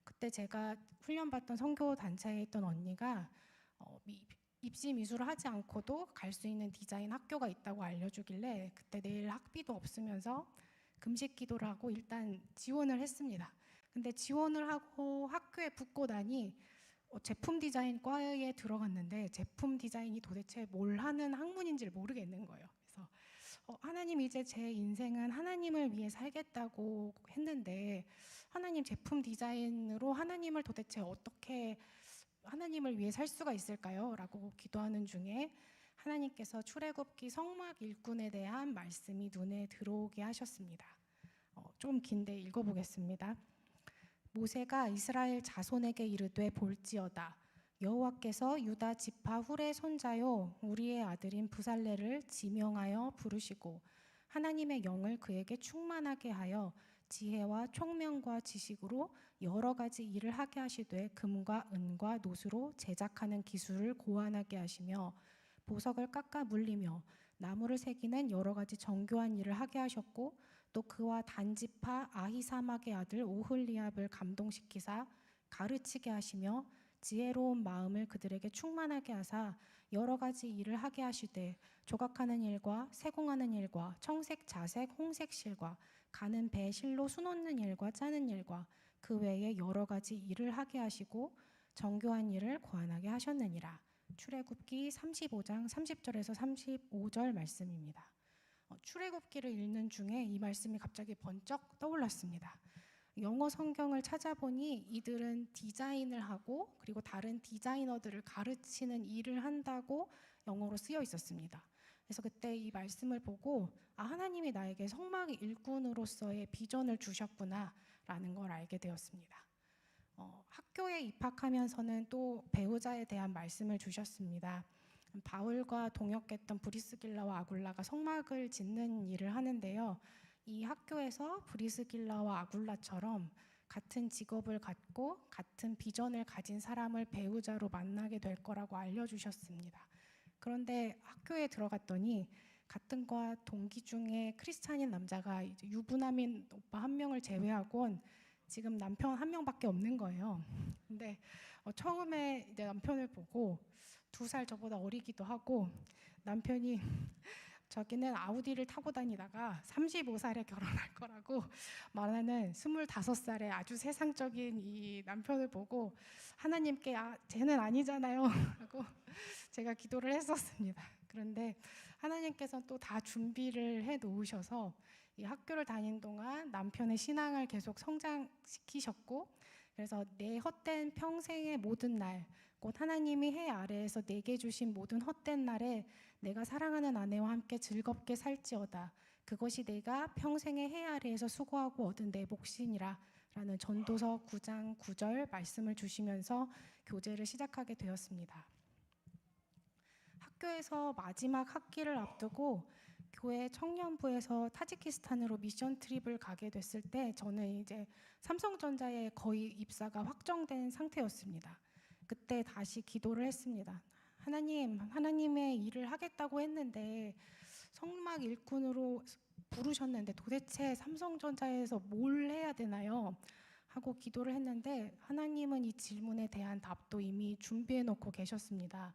C: 그때 제가 훈련받던 선교 단체에 있던 언니가 입시 미술을 하지 않고도 갈 수 있는 디자인 학교가 있다고 알려주길래 그때 내일 학비도 없으면서 금식 기도를 하고 일단 지원을 했습니다. 근데 지원을 하고 학교에 붙고 나니 제품 디자인 과에 들어갔는데 제품 디자인이 도대체 뭘 하는 학문인지를 모르겠는 거예요. 그래서 하나님 이제 제 인생은 하나님을 위해 살겠다고 했는데 하나님 제품 디자인으로 하나님을 도대체 어떻게 하나님을 위해 살 수가 있을까요? 라고 기도하는 중에 하나님께서 출애굽기 성막 일꾼에 대한 말씀이 눈에 들어오게 하셨습니다. 좀 긴데 읽어보겠습니다. 모세가 이스라엘 자손에게 이르되 볼지어다 여호와께서 유다 지파 훌의 손자요 우리의 아들인 부살레를 지명하여 부르시고 하나님의 영을 그에게 충만하게 하여 지혜와 총명과 지식으로 여러 가지 일을 하게 하시되 금과 은과 노수로 제작하는 기술을 고안하게 하시며 보석을 깎아 물리며 나무를 새기는 여러 가지 정교한 일을 하게 하셨고 또 그와 단지파 아히사막의 아들 오홀리압을 감동시키사 가르치게 하시며 지혜로운 마음을 그들에게 충만하게 하사 여러 가지 일을 하게 하시되 조각하는 일과 세공하는 일과 청색, 자색, 홍색 실과 가는 배 실로 수놓는 일과 짜는 일과 그 외에 여러 가지 일을 하게 하시고 정교한 일을 고안하게 하셨느니라. 출애굽기 35장 30절에서 35절 말씀입니다. 출애굽기를 읽는 중에 이 말씀이 갑자기 번쩍 떠올랐습니다. 영어 성경을 찾아보니 이들은 디자인을 하고 그리고 다른 디자이너들을 가르치는 일을 한다고 영어로 쓰여 있었습니다. 그래서 그때 이 말씀을 보고 하나님이 나에게 성막 일꾼으로서의 비전을 주셨구나라는 걸 알게 되었습니다. 학교에 입학하면서는 또 배우자에 대한 말씀을 주셨습니다. 바울과 동역했던 브리스길라와 아굴라가 성막을 짓는 일을 하는데요. 이 학교에서 브리스길라와 아굴라처럼 같은 직업을 갖고 같은 비전을 가진 사람을 배우자로 만나게 될 거라고 알려주셨습니다. 그런데 학교에 들어갔더니 같은 과 동기 중에 크리스찬인 남자가 이제 유부남인 오빠 한 명을 제외하곤 지금 남편 한 명밖에 없는 거예요. 근데 처음에 이제 남편을 보고 2살 저보다 어리기도 하고 남편이 자기는 아우디를 타고 다니다가 35살에 결혼할 거라고 말하는 25살의 아주 세상적인 이 남편을 보고 하나님께 쟤는 아니잖아요 하고 제가 기도를 했었습니다. 그런데 하나님께서는 또 다 준비를 해 놓으셔서 이 학교를 다닌 동안 남편의 신앙을 계속 성장시키셨고 그래서 내 헛된 평생의 모든 날 곧 하나님이 해 아래에서 내게 주신 모든 헛된 날에 내가 사랑하는 아내와 함께 즐겁게 살지어다. 그것이 내가 평생의 해 아래에서 수고하고 얻은 내 몫이니라 라는 전도서 9장 9절 말씀을 주시면서 교제를 시작하게 되었습니다. 학교에서 마지막 학기를 앞두고 교회 청년부에서 타지키스탄으로 미션 트립을 가게 됐을 때 저는 이제 삼성전자에 거의 입사가 확정된 상태였습니다. 그때 다시 기도를 했습니다. 하나님의 일을 하겠다고 했는데 성막 일꾼으로 부르셨는데 도대체 삼성전자에서 뭘 해야 되나요? 하고 기도를 했는데 하나님은 이 질문에 대한 답도 이미 준비해 놓고 계셨습니다.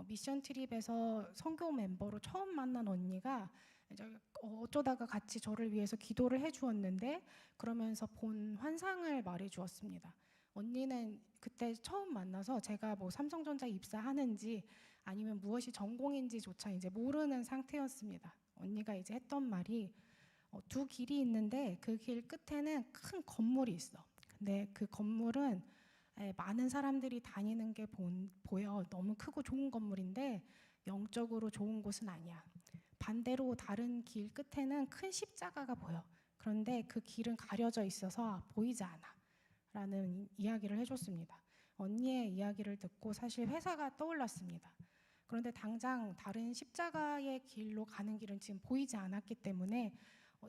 C: 미션 트립에서 선교 멤버로 처음 만난 언니가 이제 어쩌다가 같이 저를 위해서 기도를 해주었는데 그러면서 본 환상을 말해주었습니다. 언니는 그때 처음 만나서 제가 뭐 삼성전자 입사하는지 아니면 무엇이 전공인지조차 이제 모르는 상태였습니다. 언니가 이제 했던 말이 2 길이 있는데 그 길 끝에는 큰 건물이 있어. 근데 그 건물은 많은 사람들이 다니는 게 보여. 너무 크고 좋은 건물인데 영적으로 좋은 곳은 아니야. 반대로 다른 길 끝에는 큰 십자가가 보여. 그런데 그 길은 가려져 있어서 보이지 않아. 라는 이야기를 해줬습니다. 언니의 이야기를 듣고 사실 회사가 떠올랐습니다. 그런데 당장 다른 십자가의 길로 가는 길은 지금 보이지 않았기 때문에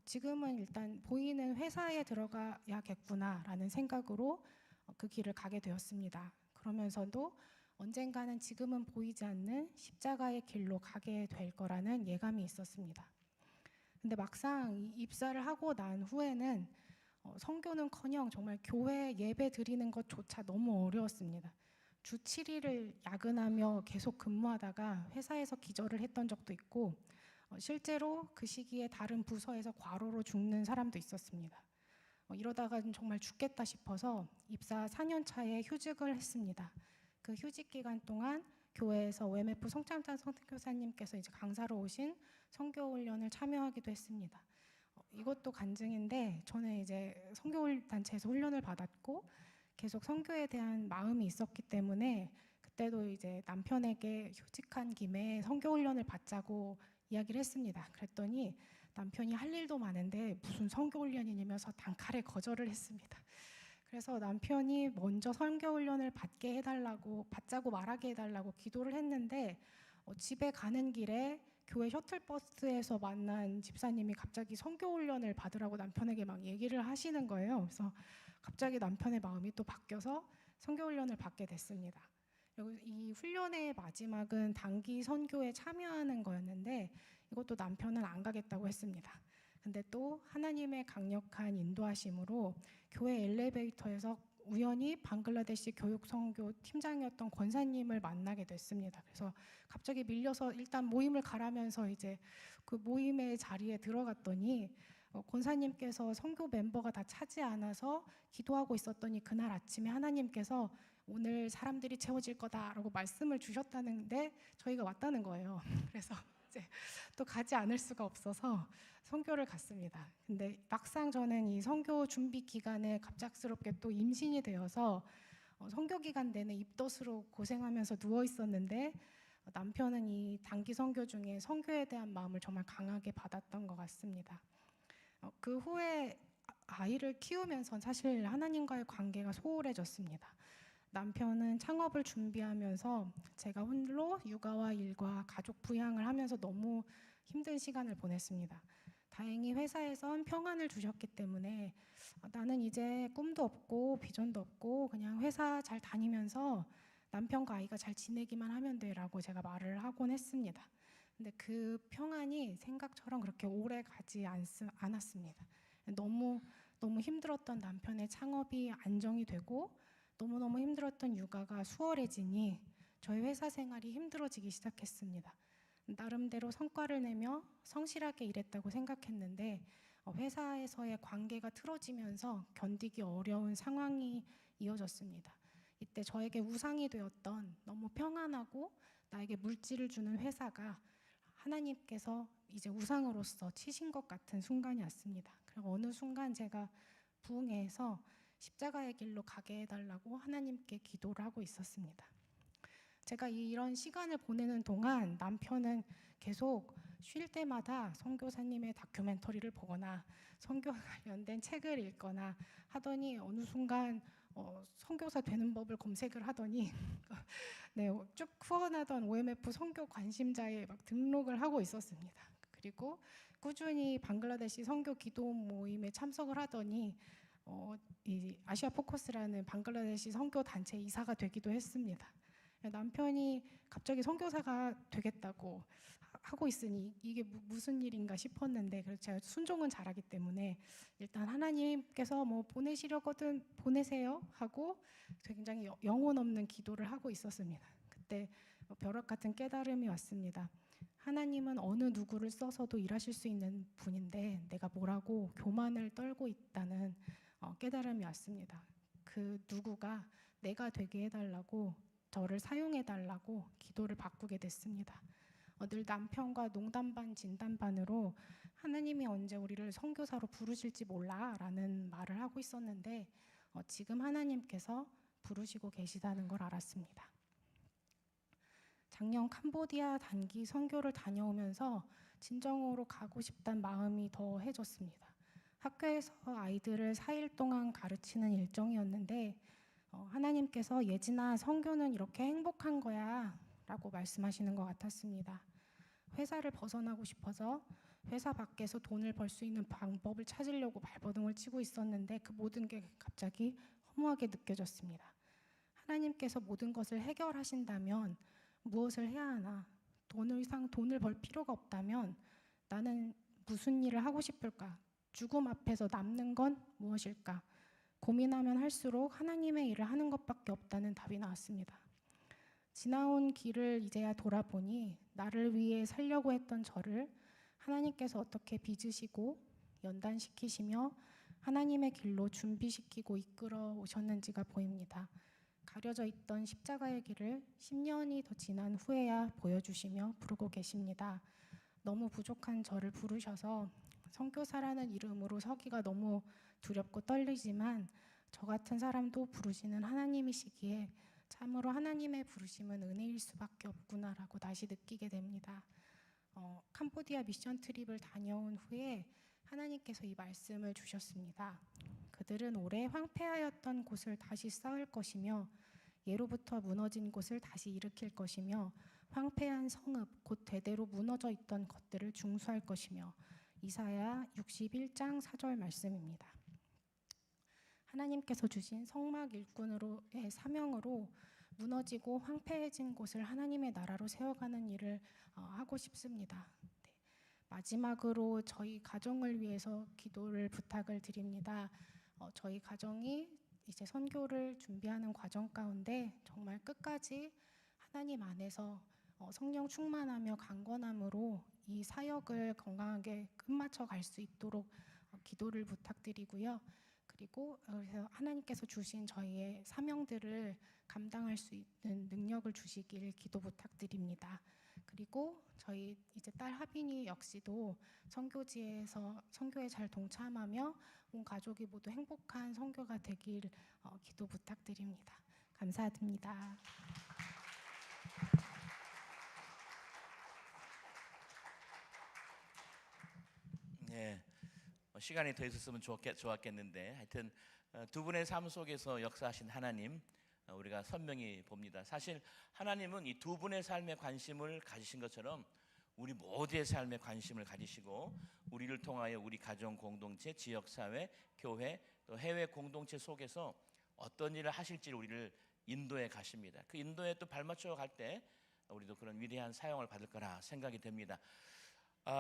C: 지금은 일단 보이는 회사에 들어가야겠구나라는 생각으로 그 길을 가게 되었습니다. 그러면서도 언젠가는 지금은 보이지 않는 십자가의 길로 가게 될 거라는 예감이 있었습니다. 근데 막상 입사를 하고 난 후에는 선교는커녕 정말 교회 예배 드리는 것조차 너무 어려웠습니다. 주 7일을 야근하며 계속 근무하다가 회사에서 기절을 했던 적도 있고 실제로 그 시기에 다른 부서에서 과로로 죽는 사람도 있었습니다. 이러다가 정말 죽겠다 싶어서 입사 4년 차에 휴직을 했습니다. 그 휴직 기간 동안 교회에서 WMF 성찬장 선교사님께서 이제 강사로 오신 선교 훈련을 참여하기도 했습니다. 이것도 간증인데 저는 이제 선교 단체에서 훈련을 받았고 계속 선교에 대한 마음이 있었기 때문에 그때도 이제 남편에게 휴직한 김에 선교 훈련을 받자고 이야기를 했습니다. 그랬더니 남편이 할 일도 많은데 무슨 선교 훈련이냐면서 단칼에 거절을 했습니다. 그래서 남편이 먼저 선교 훈련을 받자고 말하게 해달라고 기도를 했는데 집에 가는 길에 교회 셔틀버스에서 만난 집사님이 갑자기 선교 훈련을 받으라고 남편에게 막 얘기를 하시는 거예요. 그래서 갑자기 남편의 마음이 또 바뀌어서 선교 훈련을 받게 됐습니다. 그리고 이 훈련의 마지막은 단기 선교에 참여하는 거였는데 이것도 남편은 안 가겠다고 했습니다. 근데 또 하나님의 강력한 인도하심으로 교회 엘리베이터에서 우연히 방글라데시 교육선교 팀장이었던 권사님을 만나게 됐습니다. 그래서 갑자기 밀려서 일단 모임을 가라면서 이제 그 모임의 자리에 들어갔더니 권사님께서 선교 멤버가 다 차지 않아서 기도하고 있었더니 그날 아침에 하나님께서 오늘 사람들이 채워질 거다라고 말씀을 주셨다는데 저희가 왔다는 거예요. 그래서 이제 또 가지 않을 수가 없어서 선교를 갔습니다. 근데 막상 저는 이 선교 준비 기간에 갑작스럽게 또 임신이 되어서 선교 기간 내내 입덧으로 고생하면서 누워 있었는데 남편은 이 단기 선교 중에 선교에 대한 마음을 정말 강하게 받았던 것 같습니다. 그 후에 아이를 키우면서 사실 하나님과의 관계가 소홀해졌습니다. 남편은 창업을 준비하면서 제가 홀로 육아와 일과 가족 부양을 하면서 너무 힘든 시간을 보냈습니다. 다행히 회사에선 평안을 주셨기 때문에 나는 이제 꿈도 없고 비전도 없고 그냥 회사 잘 다니면서 남편과 아이가 잘 지내기만 하면 돼라고 제가 말을 하곤 했습니다. 근데 그 평안이 생각처럼 그렇게 오래 가지 않았습니다. 너무 힘들었던 남편의 창업이 안정이 되고 너무너무 힘들었던 육아가 수월해지니 저희 회사 생활이 힘들어지기 시작했습니다. 나름대로 성과를 내며 성실하게 일했다고 생각했는데 회사에서의 관계가 틀어지면서 견디기 어려운 상황이 이어졌습니다. 이때 저에게 우상이 되었던 너무 평안하고 나에게 물질을 주는 회사가 하나님께서 이제 우상으로서 치신 것 같은 순간이 왔습니다. 그리고 어느 순간 제가 부흥회에서 십자가의 길로 가게 해달라고 하나님께 기도를 하고 있었습니다. 제가 이런 시간을 보내는 동안 남편은 계속 쉴 때마다 선교사님의 다큐멘터리를 보거나 선교 관련된 책을 읽거나 하더니 어느 순간 선교사 되는 법을 검색을 하더니 네, 쭉 후원하던 OMF 선교 관심자에 막 등록을 하고 있었습니다. 그리고 꾸준히 방글라데시 선교 기도 모임에 참석을 하더니 이 아시아 포커스라는 방글라데시 선교 단체 이사가 되기도 했습니다. 남편이 갑자기 선교사가 되겠다고 하고 있으니 이게 무슨 일인가 싶었는데 그래서 제가 순종은 잘하기 때문에 일단 하나님께서 뭐 보내시려거든 보내세요 하고 굉장히 영혼 없는 기도를 하고 있었습니다. 그때 벼락 같은 깨달음이 왔습니다. 하나님은 어느 누구를 써서도 일하실 수 있는 분인데 내가 뭐라고 교만을 떨고 있다는 깨달음이 왔습니다. 그 누구가 내가 되게 해달라고 저를 사용해달라고 기도를 바꾸게 됐습니다. 늘 남편과 농담 반 진담 반으로 하나님이 언제 우리를 선교사로 부르실지 몰라라는 말을 하고 있었는데 지금 하나님께서 부르시고 계시다는 걸 알았습니다. 작년 캄보디아 단기 선교를 다녀오면서 진정으로 가고 싶다는 마음이 더해졌습니다. 학교에서 아이들을 4일 동안 가르치는 일정이었는데 하나님께서 예진아 선교는 이렇게 행복한 거야 라고 말씀하시는 것 같았습니다. 회사를 벗어나고 싶어서 회사 밖에서 돈을 벌 수 있는 방법을 찾으려고 발버둥을 치고 있었는데 그 모든 게 갑자기 허무하게 느껴졌습니다. 하나님께서 모든 것을 해결하신다면 무엇을 해야 하나? 돈 이상 돈을 벌 필요가 없다면 나는 무슨 일을 하고 싶을까? 죽음 앞에서 남는 건 무엇일까? 고민하면 할수록 하나님의 일을 하는 것밖에 없다는 답이 나왔습니다. 지나온 길을 이제야 돌아보니 나를 위해 살려고 했던 저를 하나님께서 어떻게 빚으시고 연단시키시며 하나님의 길로 준비시키고 이끌어 오셨는지가 보입니다. 가려져 있던 십자가의 길을 10년이 더 지난 후에야 보여주시며 부르고 계십니다. 너무 부족한 저를 부르셔서 선교사라는 이름으로 서기가 너무 두렵고 떨리지만 저 같은 사람도 부르시는 하나님이시기에 참으로 하나님의 부르심은 은혜일 수밖에 없구나라고 다시 느끼게 됩니다. 캄보디아 미션 트립을 다녀온 후에 하나님께서 이 말씀을 주셨습니다. 그들은 오래 황폐하였던 곳을 다시 쌓을 것이며 예로부터 무너진 곳을 다시 일으킬 것이며 황폐한 성읍 곧 대대로 무너져 있던 것들을 중수할 것이며 이사야 61장 4절 말씀입니다. 하나님께서 주신 성막 일꾼으로의 사명으로 무너지고 황폐해진 곳을 하나님의 나라로 세워가는 일을 하고 싶습니다. 네. 마지막으로 저희 가정을 위해서 기도를 부탁을 드립니다. 저희 가정이 이제 선교를 준비하는 과정 가운데 정말 끝까지 하나님 안에서 성령 충만하며 강건함으로 이 사역을 건강하게 끝마쳐 갈 수 있도록 기도를 부탁드리고요. 그리고 그래서 하나님께서 주신 저희의 사명들을 감당할 수 있는 능력을 주시길 기도 부탁드립니다. 그리고 저희 이제 딸 하빈이 역시도 선교지에서 선교에 잘 동참하며 온 가족이 모두 행복한 선교가 되길 기도 부탁드립니다. 감사드립니다.
A: 네, 시간이 더 있었으면 좋았겠는데 하여튼 두 분의 삶 속에서 역사하신 하나님 우리가 선명히 봅니다. 사실 하나님은 이 두 분의 삶에 관심을 가지신 것처럼 우리 모두의 삶에 관심을 가지시고 우리를 통하여 우리 가정 공동체, 지역사회, 교회 또 해외 공동체 속에서 어떤 일을 하실지 우리를 인도해 가십니다. 그 인도에 또 발맞춰 갈 때 우리도 그런 위대한 사용을 받을 거라 생각이 됩니다.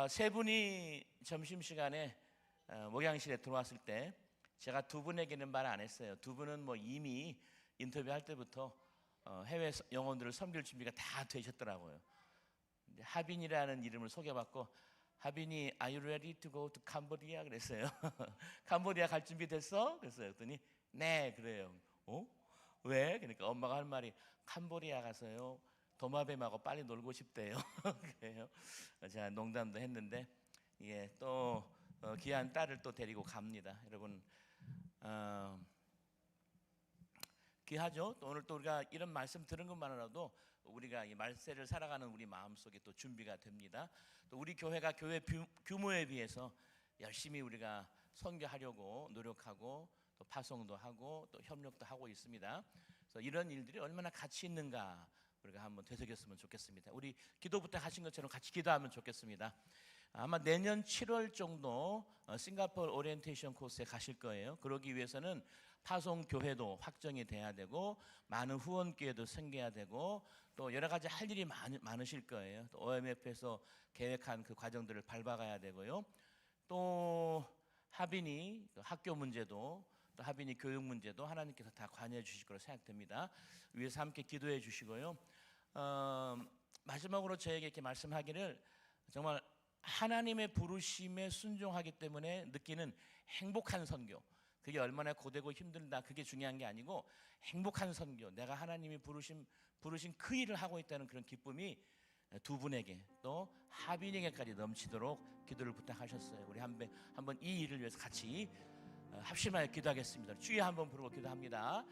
A: 세 분이 점심시간에 목양실에 들어왔을 때 제가 두 분에게는 말 안 했어요. 두 분은 뭐 이미 인터뷰할 때부터 해외 영혼들을 섬길 준비가 다 되셨더라고요. 하빈이라는 이름을 소개받고 하빈이 Are you ready to go to Cambodia? 그랬어요. 캄보디아 갈 준비 됐어? 그랬어요. 그랬더니 네 그래요. 왜? 그러니까 엄마가 할 말이 캄보디아 가서요 도마뱀하고 빨리 놀고 싶대요. 그래요. 제가 농담도 했는데 예, 또 귀한 딸을 또 데리고 갑니다. 여러분 귀하죠. 또 오늘 또 우리가 이런 말씀 들은 것만으로도 우리가 이 말세를 살아가는 우리 마음속에 또 준비가 됩니다. 또 우리 교회가 교회 규모에 비해서 열심히 우리가 선교하려고 노력하고 또 파송도 하고 또 협력도 하고 있습니다. 그래서 이런 일들이 얼마나 가치 있는가 우리가 한번 되새겼으면 좋겠습니다. 우리 기도 부탁하신 것처럼 같이 기도하면 좋겠습니다. 아마 내년 7월 정도 싱가포르 오리엔테이션 코스에 가실 거예요. 그러기 위해서는 파송 교회도 확정이 돼야 되고 많은 후원 기회도 생겨야 되고 또 여러 가지 할 일이 많으실 거예요. 또 OMF에서 계획한 그 과정들을 밟아가야 되고요. 또 하빈이 학교 문제도 또 하빈이 교육 문제도 하나님께서 다 관여해 주실 거로 생각됩니다. 위에서 함께 기도해 주시고요. 마지막으로 저에게 이렇게 말씀하기를 정말 하나님의 부르심에 순종하기 때문에 느끼는 행복한 선교. 그게 얼마나 고되고 힘들다 그게 중요한 게 아니고 행복한 선교. 내가 하나님이 부르신 그 일을 하고 있다는 그런 기쁨이 두 분에게 또 하빈에게까지 넘치도록 기도를 부탁하셨어요. 우리 한번 이 일을 위해서 같이 합심하여 기도하겠습니다. 주여 한번 부르고 기도합니다.